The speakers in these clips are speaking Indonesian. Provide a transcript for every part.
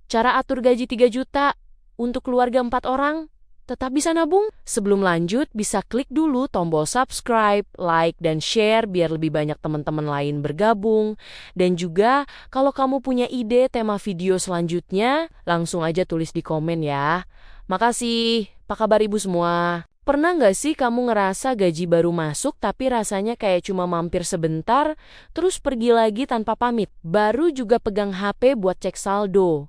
Cara atur gaji 3 juta untuk keluarga 4 orang. Tetap bisa nabung? Sebelum lanjut, bisa klik dulu tombol subscribe, like, dan share biar lebih banyak teman-teman lain bergabung. Dan juga, kalau kamu punya ide tema video selanjutnya, langsung aja tulis di komen ya. Makasih. Apa kabar ibu semua? Pernah nggak sih kamu ngerasa gaji baru masuk tapi rasanya kayak cuma mampir sebentar, terus pergi lagi tanpa pamit? Baru juga pegang HP buat cek saldo.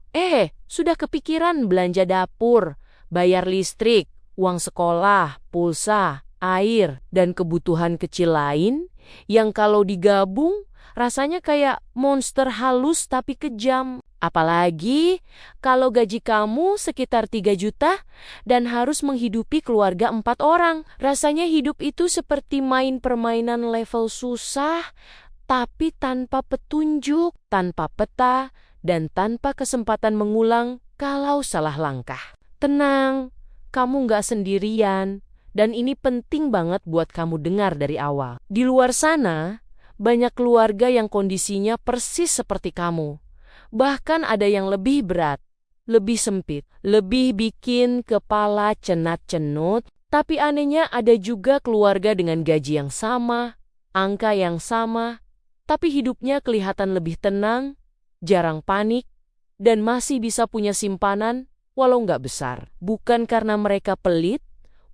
Sudah kepikiran belanja dapur, bayar listrik, uang sekolah, pulsa, air, dan kebutuhan kecil lain yang kalau digabung rasanya kayak monster halus tapi kejam. Apalagi kalau gaji kamu sekitar 3 juta dan harus menghidupi keluarga 4 orang. Rasanya hidup itu seperti main permainan level susah, tapi tanpa petunjuk, tanpa peta, dan tanpa kesempatan mengulang kalau salah langkah. Tenang, kamu nggak sendirian, dan ini penting banget buat kamu dengar dari awal. Di luar sana, banyak keluarga yang kondisinya persis seperti kamu. Bahkan ada yang lebih berat, lebih sempit, lebih bikin kepala cenat-cenut, tapi anehnya ada juga keluarga dengan gaji yang sama, angka yang sama, tapi hidupnya kelihatan lebih tenang, jarang panik, dan masih bisa punya simpanan walau nggak besar. Bukan karena mereka pelit,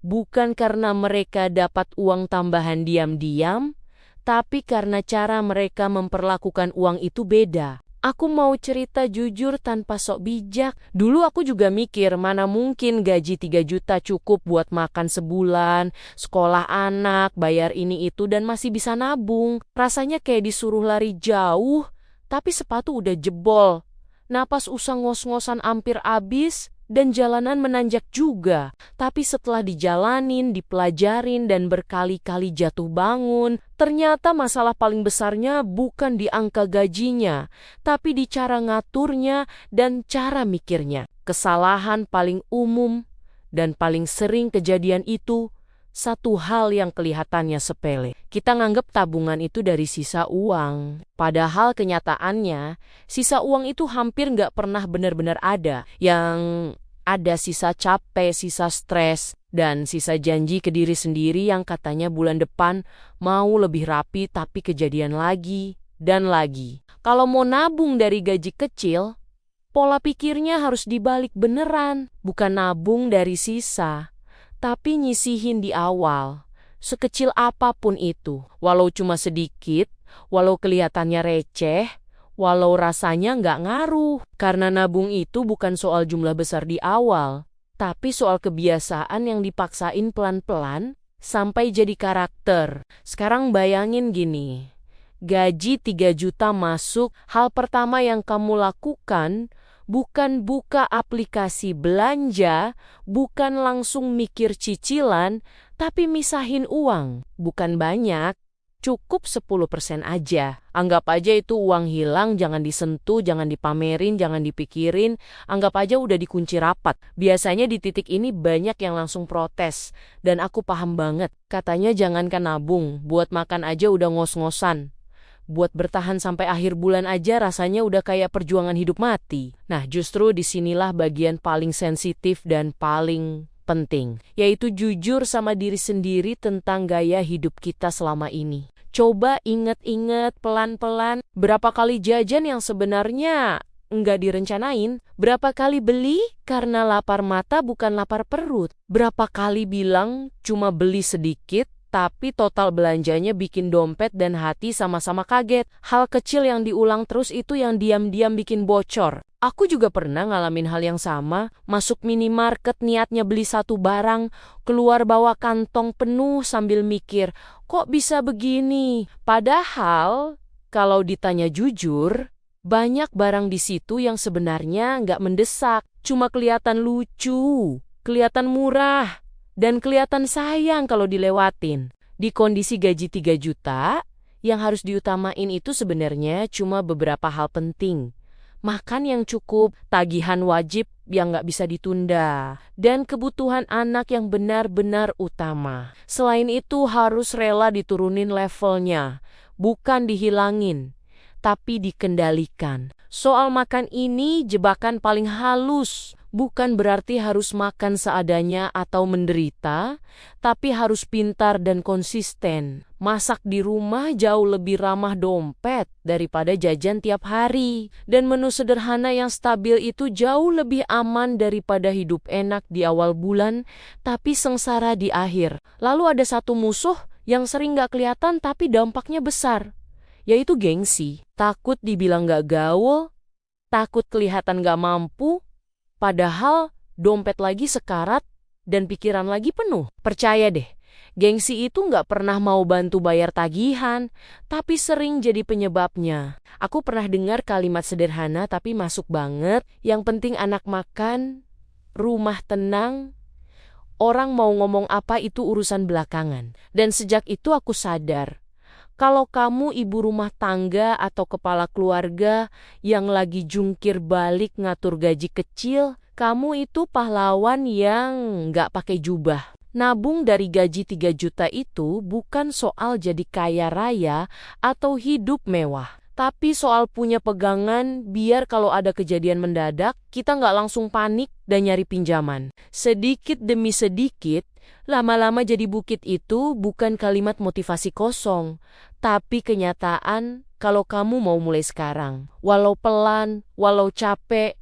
bukan karena mereka dapat uang tambahan diam-diam, tapi karena cara mereka memperlakukan uang itu beda. Aku mau cerita jujur tanpa sok bijak. Dulu aku juga mikir mana mungkin gaji 3 juta cukup buat makan sebulan, sekolah anak, bayar ini itu dan masih bisa nabung. Rasanya kayak disuruh lari jauh, tapi sepatu udah jebol. Napas usah ngos-ngosan hampir habis dan jalanan menanjak juga. Tapi setelah dijalanin, dipelajarin dan berkali-kali jatuh bangun, ternyata masalah paling besarnya bukan di angka gajinya, tapi di cara ngaturnya dan cara mikirnya. Kesalahan paling umum dan paling sering kejadian itu satu hal yang kelihatannya sepele. Kita nganggep tabungan itu dari sisa uang. Padahal kenyataannya, sisa uang itu hampir nggak pernah benar-benar ada. Yang ada sisa capek, sisa stres, dan sisa janji ke diri sendiri yang katanya bulan depan mau lebih rapi tapi kejadian lagi dan lagi. Kalau mau nabung dari gaji kecil, pola pikirnya harus dibalik beneran. Bukan nabung dari sisa, tapi nyisihin di awal, sekecil apapun itu. Walau cuma sedikit, walau kelihatannya receh, walau rasanya nggak ngaruh. Karena nabung itu bukan soal jumlah besar di awal, tapi soal kebiasaan yang dipaksain pelan-pelan sampai jadi karakter. Sekarang bayangin gini, gaji 3 juta masuk, hal pertama yang kamu lakukan bukan buka aplikasi belanja, bukan langsung mikir cicilan, tapi misahin uang. Bukan banyak, cukup 10% aja. Anggap aja itu uang hilang, jangan disentuh, jangan dipamerin, jangan dipikirin. Anggap aja udah dikunci rapat. Biasanya di titik ini banyak yang langsung protes. Dan aku paham banget. Katanya jangankan nabung, buat makan aja udah ngos-ngosan. Buat bertahan sampai akhir bulan aja rasanya udah kayak perjuangan hidup mati. Nah, justru disinilah bagian paling sensitif dan paling penting, yaitu jujur sama diri sendiri tentang gaya hidup kita selama ini. Coba inget-inget pelan-pelan berapa kali jajan yang sebenarnya nggak direncanain, berapa kali beli karena lapar mata bukan lapar perut, berapa kali bilang cuma beli sedikit, tapi total belanjanya bikin dompet dan hati sama-sama kaget. Hal kecil yang diulang terus itu yang diam-diam bikin bocor. Aku juga pernah ngalamin hal yang sama. Masuk minimarket niatnya beli satu barang, keluar bawa kantong penuh sambil mikir, kok bisa begini? Padahal, kalau ditanya jujur, banyak barang di situ yang sebenarnya nggak mendesak. Cuma kelihatan lucu, kelihatan murah, dan kelihatan sayang kalau dilewatin. Di kondisi gaji 3 juta, yang harus diutamain itu sebenarnya cuma beberapa hal penting. Makan yang cukup, tagihan wajib yang nggak bisa ditunda, dan kebutuhan anak yang benar-benar utama. Selain itu harus rela diturunin levelnya, bukan dihilangin, tapi dikendalikan. Soal makan ini jebakan paling halus. Bukan berarti harus makan seadanya atau menderita, tapi harus pintar dan konsisten. Masak di rumah jauh lebih ramah dompet daripada jajan tiap hari. Dan menu sederhana yang stabil itu jauh lebih aman daripada hidup enak di awal bulan, tapi sengsara di akhir. Lalu ada satu musuh yang sering gak kelihatan tapi dampaknya besar, yaitu gengsi. Takut dibilang gak gaul, takut kelihatan gak mampu, padahal dompet lagi sekarat dan pikiran lagi penuh. Percaya deh, gengsi itu nggak pernah mau bantu bayar tagihan, tapi sering jadi penyebabnya. Aku pernah dengar kalimat sederhana tapi masuk banget. Yang penting anak makan, rumah tenang, orang mau ngomong apa itu urusan belakangan. Dan sejak itu aku sadar, kalau kamu ibu rumah tangga atau kepala keluarga yang lagi jungkir balik ngatur gaji kecil, kamu itu pahlawan yang nggak pakai jubah. Nabung dari gaji 3 juta itu bukan soal jadi kaya raya atau hidup mewah, tapi soal punya pegangan biar kalau ada kejadian mendadak, kita nggak langsung panik dan nyari pinjaman. Sedikit demi sedikit, lama-lama jadi bukit itu bukan kalimat motivasi kosong, tapi kenyataan kalau kamu mau mulai sekarang. Walau pelan, walau capek,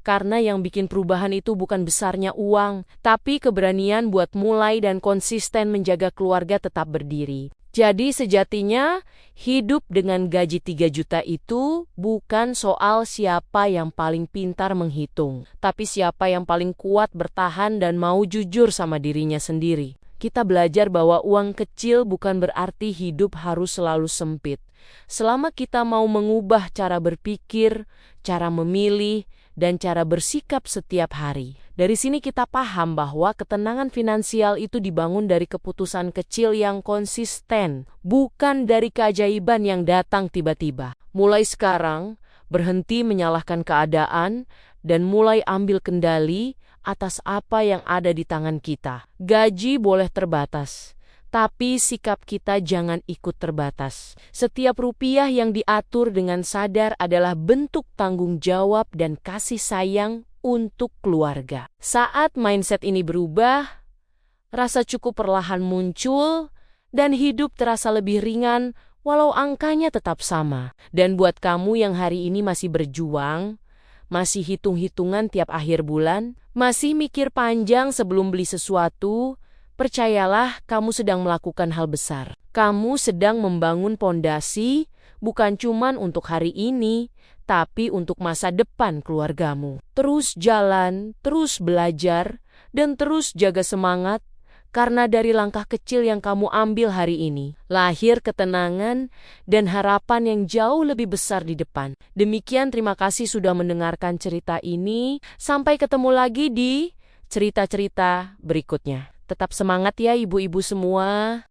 karena yang bikin perubahan itu bukan besarnya uang, tapi keberanian buat mulai dan konsisten menjaga keluarga tetap berdiri. Jadi sejatinya, hidup dengan gaji 3 juta itu bukan soal siapa yang paling pintar menghitung, tapi siapa yang paling kuat bertahan dan mau jujur sama dirinya sendiri. Kita belajar bahwa uang kecil bukan berarti hidup harus selalu sempit. Selama kita mau mengubah cara berpikir, cara memilih, dan cara bersikap setiap hari. Dari sini kita paham bahwa ketenangan finansial itu dibangun dari keputusan kecil yang konsisten, bukan dari keajaiban yang datang tiba-tiba. Mulai sekarang, berhenti menyalahkan keadaan dan mulai ambil kendali atas apa yang ada di tangan kita. Gaji boleh terbatas, tapi sikap kita jangan ikut terbatas. Setiap rupiah yang diatur dengan sadar adalah bentuk tanggung jawab dan kasih sayang untuk keluarga. Saat mindset ini berubah, rasa cukup perlahan muncul dan hidup terasa lebih ringan walau angkanya tetap sama. Dan buat kamu yang hari ini masih berjuang, masih hitung-hitungan tiap akhir bulan, masih mikir panjang sebelum beli sesuatu, percayalah, kamu sedang melakukan hal besar. Kamu sedang membangun pondasi, bukan cuma untuk hari ini, tapi untuk masa depan keluargamu. Terus jalan, terus belajar, dan terus jaga semangat, karena dari langkah kecil yang kamu ambil hari ini, lahir ketenangan dan harapan yang jauh lebih besar di depan. Demikian, terima kasih sudah mendengarkan cerita ini. Sampai ketemu lagi di cerita-cerita berikutnya. Tetap semangat ya ibu-ibu semua.